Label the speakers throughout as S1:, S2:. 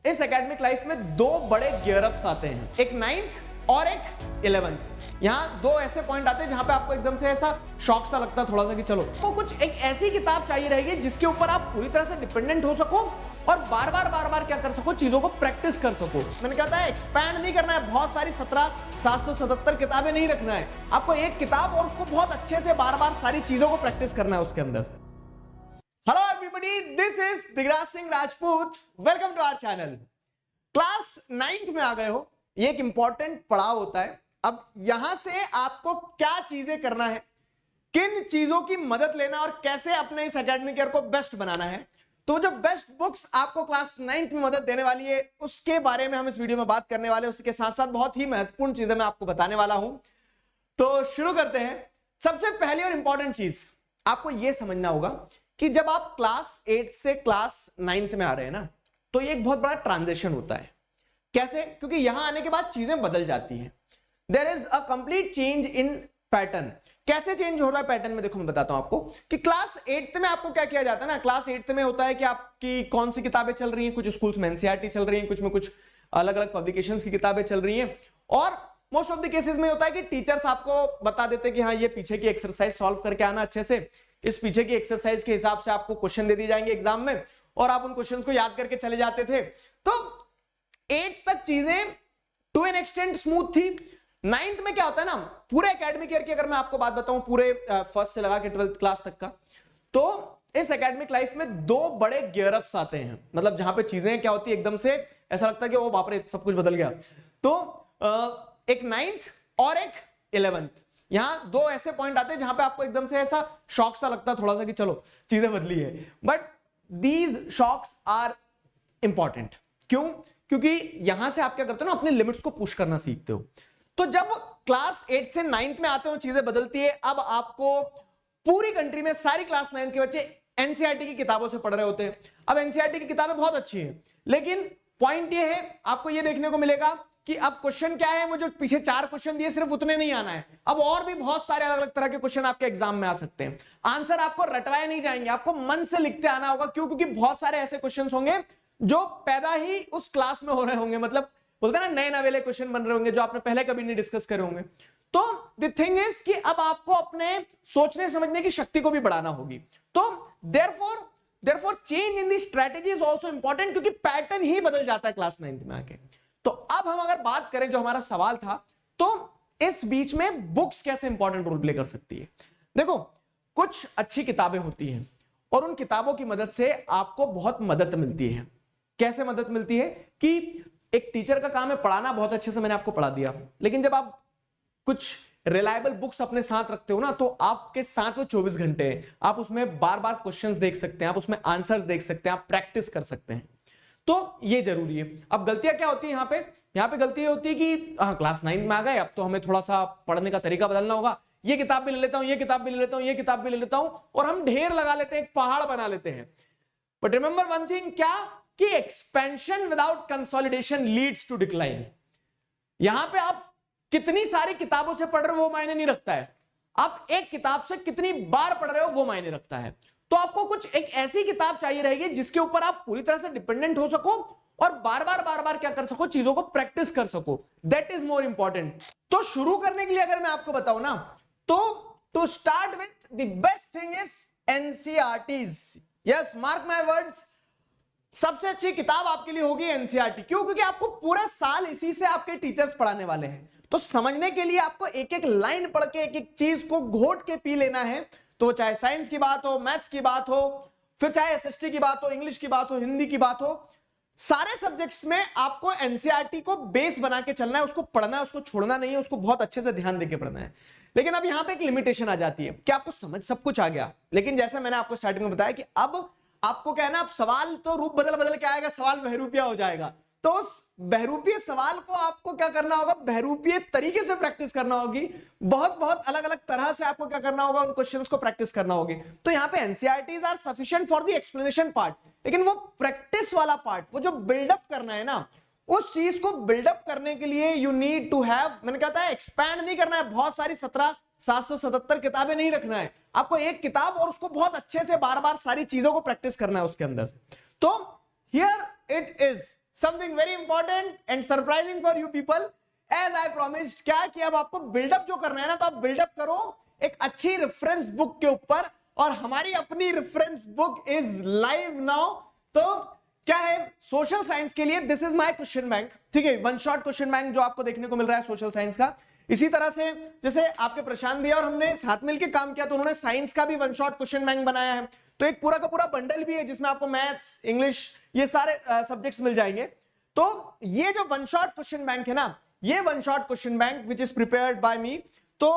S1: इस academic life में दो बड़े गियर अप्स आते हैं, एक 9th और एक 11th। यहाँ दो ऐसे पॉइंट आते हैं जहां पे आपको एकदम से ऐसा शॉक सा लगता है थोड़ा सा कि चलो तो कुछ एक ऐसी किताब चाहिए रहेगी जिसके ऊपर आप पूरी तरह से डिपेंडेंट हो सको और बार बार क्या कर सको, चीजों को प्रैक्टिस कर सको। मैंने कहा था एक्सपैंड नहीं करना है, बहुत सारी 777 किताबें नहीं रखना है, आपको एक किताब और उसको बहुत अच्छे से बार बार सारी चीजों को प्रैक्टिस करना है उसके अंदर। Hello everybody, this is Digraj Singh Rajput, welcome to our channel. Class 9th में आ गए हो, ये एक इंपॉर्टेंट पड़ाव होता है। अब यहां से आपको क्या चीजें करना है, किन चीजों की मदद लेना और कैसे अपने इस एकेडमिक ईयर को बेस्ट बनाना है, तो जो बेस्ट बुक्स आपको क्लास 9th में मदद देने वाली है उसके बारे में हम इस वीडियो में बात करने वाले हैं। उसके साथ साथ बहुत ही महत्वपूर्ण चीजें मैं आपको बताने वाला हूं, तो शुरू करते हैं। सबसे पहली और इंपॉर्टेंट चीज आपको यह समझना होगा कि जब आप क्लास 8 से क्लास 9th में आ रहे हैं ना, तो ये एक बहुत बड़ा ट्रांजिशन होता है। कैसे? क्योंकि यहां आने के बाद चीजें बदल जाती हैं। There is a complete change in pattern. कैसे चेंज हो रहा है पैटर्न में, देखो मैं बताता हूं आपको कि क्लास 8th में आपको क्या किया जाता है ना, क्लास 8th में होता है कि आपकी कौन सी किताबें चल रही हैं, कुछ स्कूल्स में एनसीईआरटी चल रही हैं, कुछ में कुछ अलग अलग पब्लिकेशंस की किताबें चल रही हैं, और मोस्ट ऑफ द केसेस में होता है कि टीचर्स आपको बता देते हैं कि हाँ ये पीछे की एक्सरसाइज सॉल्व करके आना अच्छे से, इस पीछे की एक्सरसाइज के हिसाब से आपको क्वेश्चन दे दिए जाएंगे एग्जाम में और आप उन क्वेश्चंस को याद करके चले जाते थे। तो 8 तक चीजें टू एन एक्सटेंट स्मूथ थी। 9th में क्या होता है ना, पूरे एकेडमिक ईयर की अगर मैं आपको बात बताऊं, पूरे फर्स्ट से लगा के 12th क्लास तक का, तो इस एकेडमिक लाइफ में दो बड़े गियर अप्स आते हैं। मतलब जहां पे चीजें क्या होती है, एकदम से ऐसा लगता है कि ओ बाप रे सब कुछ बदल गया। तो एक 9th और एक 11th, यहां दो ऐसे पॉइंट आते हैं जहां पे आपको एकदम से ऐसा शॉक सा लगता है थोड़ा सा कि चलो चीजें बदली है। But these shocks are important. क्यों? क्योंकि यहां से आप क्या करते हो ना, अपने लिमिट्स को पुश करना सीखते हो। तो जब क्लास 8 से 9th में आते हो चीजें बदलती है। अब आपको पूरी कंट्री में सारी क्लास 9th के बच्चे एनसीईआरटी की किताबों से पढ़ रहे होते हैं। अब एनसीईआरटी की किताबें बहुत अच्छी हैं, लेकिन पॉइंट ये है, आपको ये देखने को मिलेगा कि अब क्वेश्चन क्या है, वो जो पीछे 4 क्वेश्चन दिए सिर्फ उतने नहीं आना है, अब और भी बहुत सारे अलग अलग तरह के क्वेश्चन आपके एग्जाम में आ सकते हैं। आंसर आपको रटवाए नहीं जाएंगे, आपको मन से लिखते आना होगा। क्यों? क्योंकि बहुत सारे ऐसे क्वेश्चन होंगे जो पैदा ही उस क्लास में हो रहे होंगे, मतलब बोलते हैं ना नए नवेले क्वेश्चन बन रहे होंगे जो आपने पहले कभी नहीं डिस्कस करे होंगे। तो द थिंग इज कि अब आपको अपने सोचने समझने की शक्ति को भी बढ़ाना होगी। तो therefore change in the strategy is also important, क्योंकि पैटर्न ही बदल जाता है क्लास 9th में आके। तो अब हम अगर बात करें, जो हमारा सवाल था, तो इस बीच में बुक्स कैसे इंपॉर्टेंट रोल प्ले कर सकती है। देखो, कुछ अच्छी किताबें होती हैं और उन किताबों की मदद से आपको बहुत मदद मिलती है। कैसे मदद मिलती है कि एक टीचर का काम है पढ़ाना, बहुत अच्छे से मैंने आपको पढ़ा दिया, लेकिन जब आप कुछ रिलायबल बुक्स अपने साथ रखते हो ना, तो आपके साथ वो 24 घंटे हैं। आप उसमें बार बार क्वेश्चंस देख सकते हैं, आप उसमें आंसर्स देख सकते हैं, आप प्रैक्टिस कर सकते हैं। तो ये जरूरी है। अब गलतियां क्या होती है यहाँ पे गलती होती है कि हाँ क्लास 9 में आ गए, अब तो हमें थोड़ा सा पढ़ने का तरीका बदलना होगा, ये किताब भी ले लेता हूं, ये किताब भी ले लेता हूं, ये किताब भी ले लेता हूं, और हम ढेर लगा लेते हैं, एक पहाड़ बना लेते हैं। बट रिमेंबर वन थिंग, क्या कि expansion without consolidation leads to decline. यहां पे आप कितनी सारी किताबों से पढ़ रहे हो वो मायने नहीं रखता है, आप एक किताब से कितनी बार पढ़ रहे हो वो मायने रखता है। तो आपको कुछ एक ऐसी किताब चाहिए रहेगी जिसके ऊपर आप पूरी तरह से डिपेंडेंट हो सको और बार बार क्या कर सको, चीजों को प्रैक्टिस कर सको। That is more important. तो शुरू करने के लिए अगर मैं आपको बताऊं ना, तो to start with the best thing is NCERTs. Yes, mark my words, सबसे अच्छी किताब आपके लिए होगी एनसीईआरटी। क्यों? क्योंकि आपको पूरा साल इसी से आपके टीचर्स पढ़ाने वाले हैं। तो समझने के लिए आपको एक एक लाइन पढ़ के एक एक चीज को घोट के पी लेना है। तो चाहे साइंस की बात हो, मैथ्स की बात हो, फिर चाहे एसएसटी की बात हो, इंग्लिश की बात हो, हिंदी की बात हो, सारे सब्जेक्ट्स में आपको एनसीईआरटी को बेस बना के चलना है, उसको पढ़ना है, उसको छोड़ना नहीं है, उसको बहुत अच्छे से ध्यान देके पढ़ना है। लेकिन अब यहां पे एक लिमिटेशन आ जाती है कि आपको समझ सब कुछ आ गया, लेकिन जैसे मैंने आपको स्टार्टिंग में बताया कि अब आपको क्या है ना, अब सवाल तो रूप बदल बदल के आएगा, सवाल बहरूपिया हो जाएगा। तो उस बहरूपीय सवाल को आपको क्या करना होगा, बहरूपीय तरीके से प्रैक्टिस करना होगी। बहुत अलग अलग तरह से आपको क्या करना होगा, उन क्वेश्चंस को प्रैक्टिस करना होगी। तो यहाँ पे NCERTs are sufficient for the explanation part, लेकिन वो प्रैक्टिस वाला पार्ट, वो जो बिल्डअप करना है ना, उस चीज को बिल्डअप करने के लिए यू नीड टू हैव, मैंने कहता है एक्सपैंड नहीं करना है, बहुत सारी 777 किताबें नहीं रखना है, आपको एक किताब और उसको बहुत अच्छे से बार बार सारी चीजों को प्रैक्टिस करना है उसके अंदर। तो here it is, something very important and surprising for you people, as I promised, क्या कि अब आपको बिल्डअप जो करना है ना, तो आप बिल्डअप करो एक अच्छी रेफरेंस बुक के ऊपर, और हमारी अपनी reference book is live now. तो क्या है, सोशल साइंस के लिए this is my question bank, ठीक है, वन शॉट क्वेश्चन बैंक जो आपको देखने को मिल रहा है सोशल साइंस का। इसी तरह से जैसे आपके प्रशांत भैया और हमने साथ मिलकर काम किया, तो उन्होंने साइंस का भी वन शॉट क्वेश्चन बैंक बनाया है। तो एक पूरा का पूरा बंडल भी है जिसमें आपको मैथ्स, इंग्लिश, ये सारे सब्जेक्ट्स मिल जाएंगे। तो ये जो वन शॉट क्वेश्चन बैंक है ना, ये one shot question bank which is prepared by me. तो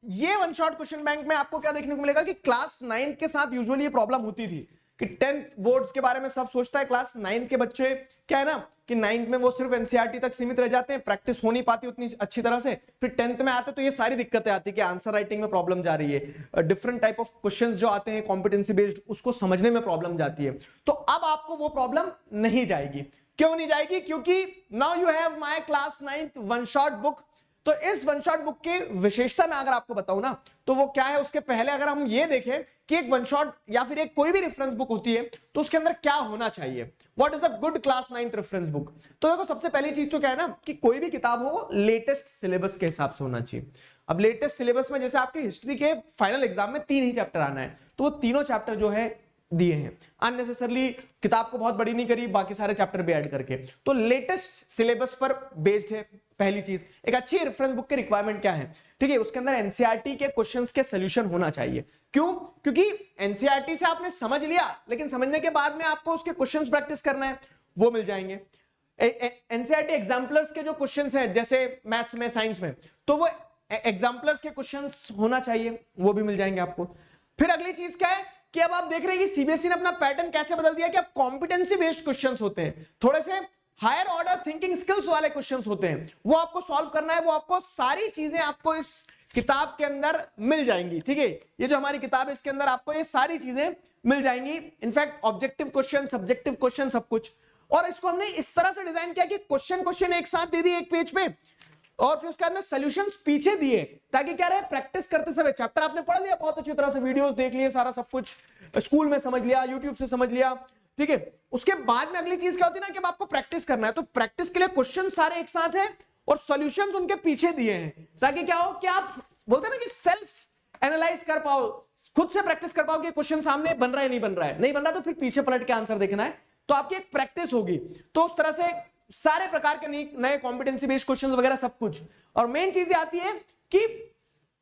S1: ये वन शॉट क्वेश्चन बैंक में आपको क्या देखने को मिलेगा कि क्लास 9 के साथ यूजुअली ये प्रॉब्लम होती थी कि 10th बोर्ड्स के बारे में सब सोचता है, क्लास 9 के बच्चे क्या है ना कि 9th में वो सिर्फ एनसीईआरटी तक सीमित रह जाते हैं, प्रैक्टिस हो नहीं पाती उतनी अच्छी तरह से, फिर 10th में आते तो ये सारी दिक्कतें आती कि आंसर राइटिंग में प्रॉब्लम जा रही है, डिफरेंट टाइप ऑफ क्वेश्चंस जो आते हैं कॉम्पिटेंसी बेस्ड, उसको समझने में प्रॉब्लम जाती है। तो अब आपको वो प्रॉब्लम नहीं जाएगी। क्यों नहीं जाएगी? क्योंकि now you have my class 9th one shot book. तो इस वन शॉट बुक की विशेषता मैं अगर आपको बताऊं ना, तो वो क्या है, उसके पहले अगर हम ये देखें कि एक वन शॉट या फिर एक कोई भी रेफरेंस बुक होती है तो उसके अंदर क्या होना चाहिए, what is a good class 9th reference book. तो देखो सबसे पहली चीज तो क्या है ना कि कोई भी किताब हो लेटेस्ट सिलेबस के हिसाब से होना चाहिए। अब लेटेस्ट सिलेबस में जैसे आपके हिस्ट्री के फाइनल एग्जाम में 3 ही चैप्टर आना है, तो वो तीनों चैप्टर जो है दिए हैं, अननेसेसरली किताब को बहुत बड़ी नहीं करी, बाकी सारे चैप्टर भी ऐड करके। तो लेटेस्ट सिलेबस पर बेस्ड है पहली चीज। एक अच्छी रेफरेंस बुक की रिक्वायरमेंट क्या है, ठीक है, उसके अंदर एनसीईआरटी के क्वेश्चंस के सॉल्यूशन होना चाहिए। क्यों? क्योंकि एनसीईआरटी से आपने समझ लिया, लेकिन समझने के बाद में आपको उसके क्वेश्चंस प्रैक्टिस करना है, वो मिल जाएंगे। एनसीईआरटी एग्जाम्पलर्स के जो क्वेश्चंस हैं जैसे मैथ्स में, साइंस में, तो वो एग्जाम्पलर्स के क्वेश्चंस होना चाहिए, वो भी मिल जाएंगे आपको। फिर अगली चीज क्या है कि अब आप देख रहे हैं कि सीबीएसई ने अपना पैटर्न कैसे बदल दिया कि अब कॉम्पिटेंसी बेस्ड क्वेश्चंस होते हैं, थोड़े से हायर ऑर्डर थिंकिंग स्किल्स वाले क्वेश्चंस होते हैं, वो आपको सॉल्व करना है। वो आपको सारी चीजें आपको इस किताब के अंदर मिल जाएंगी, ठीक है, ये जो हमारी किताब है इसके अंदर आपको ये सारी चीजें मिल जाएंगी, in fact objective question, subjective question, सब कुछ। और इसको हमने इस तरह से डिजाइन किया कि क्वेश्चन एक साथ दे दिए एक पेज पे, और फिर उसके बाद में सॉल्यूशंस पीछे दिए, ताकि क्या रहे, प्रैक्टिस करते समय चैप्टर आपने पढ़ लिया बहुत अच्छी तरह से, वीडियोस देख लिए, सारा सब कुछ स्कूल में समझ लिया, यूट्यूब से समझ लिया, ठीक है। उसके बाद में अगली चीज क्या होती है ना कि अब आपको प्रैक्टिस करना है, तो प्रैक्टिस के लिए क्वेश्चन सारे एक साथ हैं और सॉल्यूशंस उनके पीछे दिए हैं, ताकि क्या हो कि आप बोलते हैं ना कि सेल्फ एनालाइज कर पाओ, खुद से प्रैक्टिस कर पाओ कि क्वेश्चन सामने बन रहा है नहीं बन रहा है, नहीं बन रहा तो फिर पीछे पलट के आंसर देखना है, तो आपकी एक प्रैक्टिस होगी। तो उस तरह से सारे प्रकार के नए कॉम्पिटेंसी बेस्ड क्वेश्चंस वगैरह सब कुछ। और मेन चीज आती है कि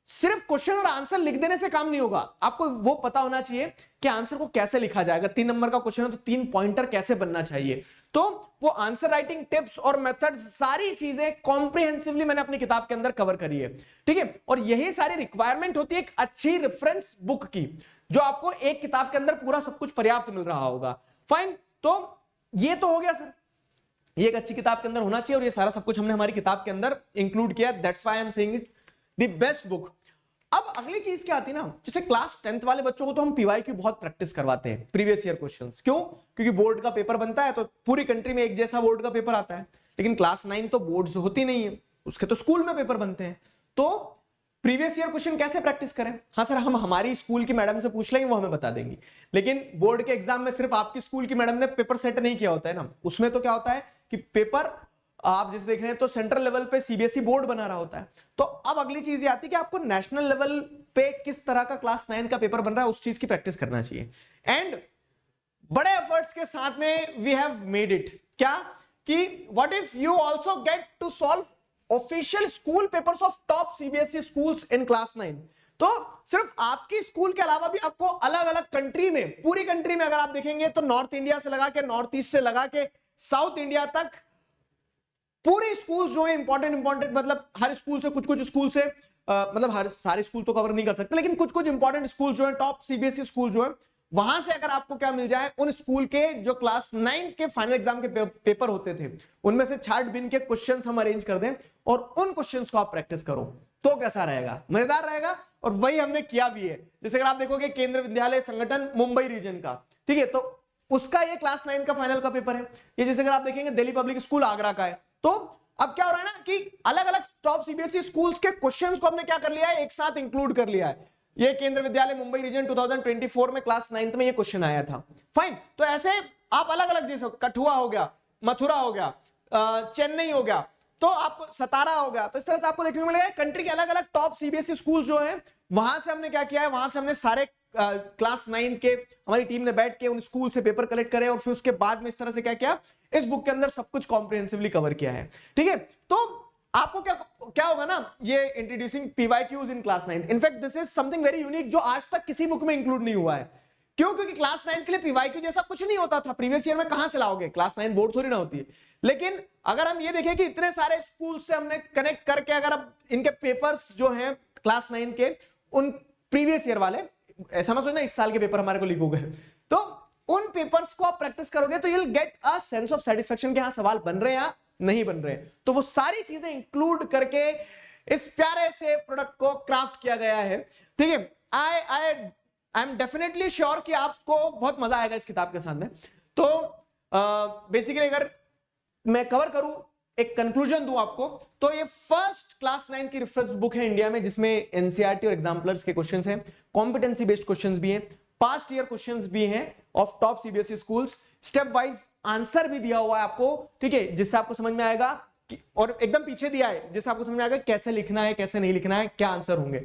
S1: सिर्फ क्वेश्चन और आंसर लिख देने से काम नहीं होगा, आपको वो पता होना चाहिए कि आंसर को कैसे लिखा जाएगा। 3 नंबर का क्वेश्चन है तो 3 पॉइंटर कैसे बनना चाहिए, तो वो आंसर राइटिंग टिप्स और मेथड्स सारी चीजें कॉम्प्रिहेंसिवली मैंने अपनी किताब के अंदर कवर करी है, ठीक है। और यही सारी रिक्वायरमेंट होती है एक अच्छी रेफरेंस बुक की, जो आपको एक किताब के अंदर पूरा सब कुछ पर्याप्त मिल रहा होगा। फाइन, तो ये तो हो गया सर, ये एक अच्छी किताब के अंदर होना चाहिए, और ये सारा सब कुछ हमने हमारी किताब के अंदर इंक्लूड किया, that's why I am saying it the best book. अब अगली चीज क्या आती है ना, जैसे क्लास 10th वाले बच्चों को तो हम पीवाईक्यू बहुत प्रैक्टिस करवाते हैं, प्रीवियस ईयर क्वेश्चंस। क्यों? क्योंकि बोर्ड का पेपर बनता है तो पूरी कंट्री में एक जैसा बोर्ड का पेपर आता है, लेकिन क्लास 9 तो बोर्ड्स होती नहीं है, उसके तो स्कूल में पेपर बनते हैं, तो प्रीवियस ईयर क्वेश्चन कैसे प्रैक्टिस करें? हाँ सर, हम हमारी स्कूल की मैडम से पूछ लेंगे, वो हमें बता देंगी, लेकिन बोर्ड के एग्जाम में सिर्फ आपकी स्कूल की मैडम ने पेपर सेट नहीं किया होता है ना, उसमें तो क्या होता है कि पेपर आप जैसे देख रहे हैं तो सेंट्रल लेवल पे सीबीएसई बोर्ड बना रहा होता है। तो अब अगली चीज ये आती है कि आपको नेशनल लेवल पे किस तरह का क्लास 9 का पेपर बन रहा है, उस चीज की प्रैक्टिस करना चाहिए। एंड बड़े एफर्ट्स के साथ में वी हैव मेड इट, क्या कि what if you also get to solve official school papers of top CBSE schools in class 9। तो सिर्फ आपकी स्कूल के अलावा भी आपको अलग अलग कंट्री में, पूरी कंट्री में अगर आप देखेंगे तो नॉर्थ इंडिया से लगा के, नॉर्थ ईस्ट से लगा के साउथ इंडिया तक, पूरी स्कूल जो है इंपॉर्टेंट, मतलब हर स्कूल से कुछ स्कूल से मतलब हर सारे स्कूल तो कवर नहीं कर सकते, लेकिन कुछ इंपॉर्टेंट स्कूल जो है, टॉप सीबीएसई स्कूल जो है, वहां से अगर आपको क्या मिल जाए, उन स्कूल के जो क्लास 9 के फाइनल एग्जाम के पेपर होते थे उनमें से छाट बिन के क्वेश्चंस हम अरेंज कर दें और उन क्वेश्चंस को आप प्रैक्टिस करो, तो कैसा रहेगा? मजेदार रहेगा। और वही हमने किया भी है। जैसे अगर आप देखोगे केंद्रीय विद्यालय संगठन मुंबई रीजन का, ठीक है, तो उसका ये क्लास 9 का फाइनल का पेपर है। ये जैसे अगर आप देखेंगे दिल्ली पब्लिक स्कूल आगरा का है, तो अब क्या हो रहा है ना कि अलग अलग टॉप सीबीएसई स्कूल्स के क्वेश्चंस को हमने क्या कर लिया है, एक साथ इंक्लूड कर लिया है। ये केंद्र विद्यालय मुंबई रीजन 2024 में क्लास 9th में ये क्वेश्चन आया था। फाइन, तो ऐसे आप अलग अलग, जैसे कठुआ हो गया, मथुरा हो गया, चेन्नई हो गया, तो आपको सतारा हो गया, तो इस तरह से आपको देखने को मिलेगा कंट्री के अलग अलग टॉप सीबीएसई स्कूल जो है, वहां से हमने क्या किया है, वहां से हमने सारे क्लास 9 के हमारी टीम ने बैठ के उन स्कूल से पेपर कलेक्ट करे और फिर उसके बाद में इस तरह से क्या किया, इस बुक के अंदर सब कुछ कॉम्प्रिहेंसिवली कवर किया है। ठीक है, तो आपको क्या क्या होगा ना, ये introducing PYQs in class 9, in fact this is something very unique जो आज तक किसी बुक में इंक्लूड नहीं हुआ है। क्यों? क्योंकि क्लास 9 के लिए पीवाईक्यू जैसा कुछ नहीं होता था, प्रीवियस ईयर में कहां से लाओगे, क्लास 9 बोर्ड थोड़ी ना होती है। लेकिन अगर हम ये देखें कि इतने सारे स्कूल से हमने कनेक्ट करके अगर अब इनके पेपर्स जो हैं क्लास 9 के, उन प्रीवियस ईयर वाले, ऐसा मत सोचना इस साल के पेपर हमारे को लीक हो गए, तो उन पेपर्स को आप प्रैक्टिस करोगे तो you will get a sense of satisfaction कि हाँ सवाल बन रहे हैं या नहीं बन रहे हैं। तो वो सारी चीजें इंक्लूड करके इस प्यारे से प्रोडक्ट को क्राफ्ट किया गया है। ठीक है, आई एम डेफिनेटली श्योर कि आपको बहुत मजा आएगा इस किताब के साथ में। तो बेसिकली अगर मैं कवर करूं, एक कंक्लूजन दूं आपको, तो ये फर्स्ट क्लास 9 की रेफरेंस बुक है इंडिया में जिसमें एनसीईआरटी और एग्जाम्पलर्स के क्वेश्चंस हैं, कॉम्पिटेंसी बेस्ड क्वेश्चंस भी हैं, पास्ट ईयर क्वेश्चंस भी हैं of top CBSE schools, step wise answer भी दिया हुआ है आपको, ठीक है, जिससे आपको समझ में आएगा कि, और एकदम पीछे दिया है जिससे आपको समझ में आएगा कैसे लिखना है, कैसे नहीं लिखना है, क्या आंसर होंगे।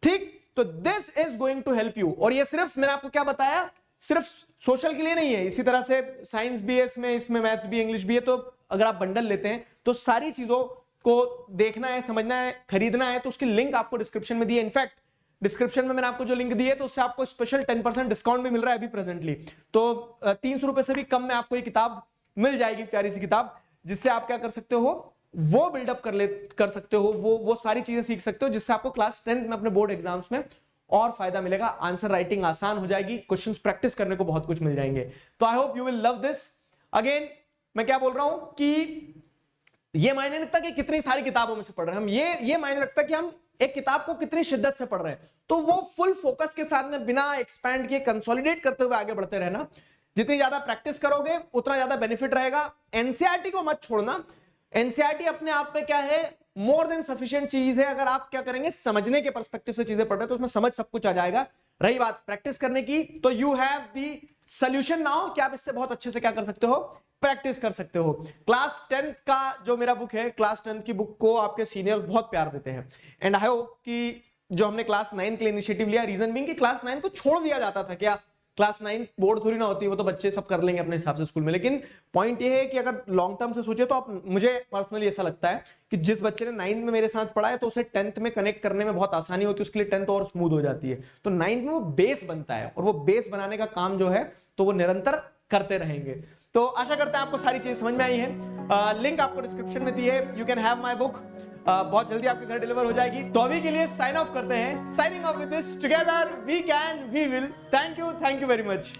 S1: ठीक, तो this is going to help you. और ये सिर्फ मैंने आपको क्या बताया, सिर्फ सोशल के लिए नहीं है, इसी तरह से साइंस भी है इसमें मैथ्स भी, इंग्लिश भी है। तो अगर आप बंडल लेते हैं तो सारी चीजों को देखना है, समझना है, खरीदना है, तो उसकी लिंक आपको डिस्क्रिप्शन में दी है। इनफैक्ट डिस्क्रिप्शन में मैंने आपको जो लिंक दी है तो उससे आपको स्पेशल 10% डिस्काउंट भी मिल रहा है अभी प्रेजेंटली। तो 300 रुपए से भी कम में आपको ये किताब मिल जाएगी, प्यारी सी किताब, जिससे आप क्या कर सकते हो, वो बिल्डअप कर सकते हो, वो सारी चीजें सीख सकते हो जिससे आपको क्लास 10 में अपने बोर्ड एग्जाम्स में और फायदा मिलेगा। आंसर राइटिंग आसान हो जाएगी, क्वेश्चंस प्रैक्टिस करने को बहुत कुछ मिल जाएंगे। तो I hope you will love this. Again मैं क्या बोल रहा हूं कि ये मायने नहीं रखता कि कितनी सारी किताबों में से पढ़ रहे हैं हम, ये मायने रखता कि हम एक किताब को कितनी शिद्दत से पढ़ रहे हैं। तो वो फुल फोकस के साथ में बिना एक्सपैंड किए कंसोलिडेट करते हुए आगे बढ़ते रहना। जितनी ज्यादा प्रैक्टिस करोगे उतना ज्यादा बेनिफिट रहेगा। एनसीईआरटी को मत छोड़ना, एनसीईआरटी अपने आप में क्या है, मोर देन सफिशिएंट चीज है। अगर आप क्या करेंगे, समझने के पर्सपेक्टिव से चीजें पढ़ रहे हैं तो उसमें समझ सब कुछ आ जाएगा। रही बात प्रैक्टिस करने की, तो you have the solution now कि आप इससे बहुत अच्छे से क्या कर सकते हो, प्रैक्टिस कर सकते हो। क्लास 10 का जो मेरा बुक है, क्लास 10 की बुक को आपके सीनियर्स बहुत प्यार देते हैं। एंड आई होप कि जो हमने क्लास 9 के लिए इनिशिएटिव लिया, रीजन बीइंग कि क्लास 9 को छोड़ दिया जाता था, क्या क्लास 9 बोर्ड थोड़ी ना होती है, वो तो बच्चे सब कर लेंगे अपने हिसाब से स्कूल में। लेकिन पॉइंट ये है कि अगर लॉन्ग टर्म से सोचे तो आप, मुझे पर्सनली ऐसा लगता है कि जिस बच्चे ने 9 में मेरे साथ पढ़ा है तो उसे 10th में कनेक्ट करने में बहुत आसानी होती है, उसके लिए 10th और स्मूथ हो जाती है। तो 9 में वो बेस बनता है और वो बेस बनाने का काम जो है तो वो निरंतर करते रहेंगे। तो आशा करते हैं आपको सारी चीज समझ में आई है। लिंक आपको डिस्क्रिप्शन में दी है, you can have my book. बहुत जल्दी आपके घर डिलीवर हो जाएगी। तो अभी के लिए साइन ऑफ करते हैं, signing off with this, together we can we will. Thank you very much.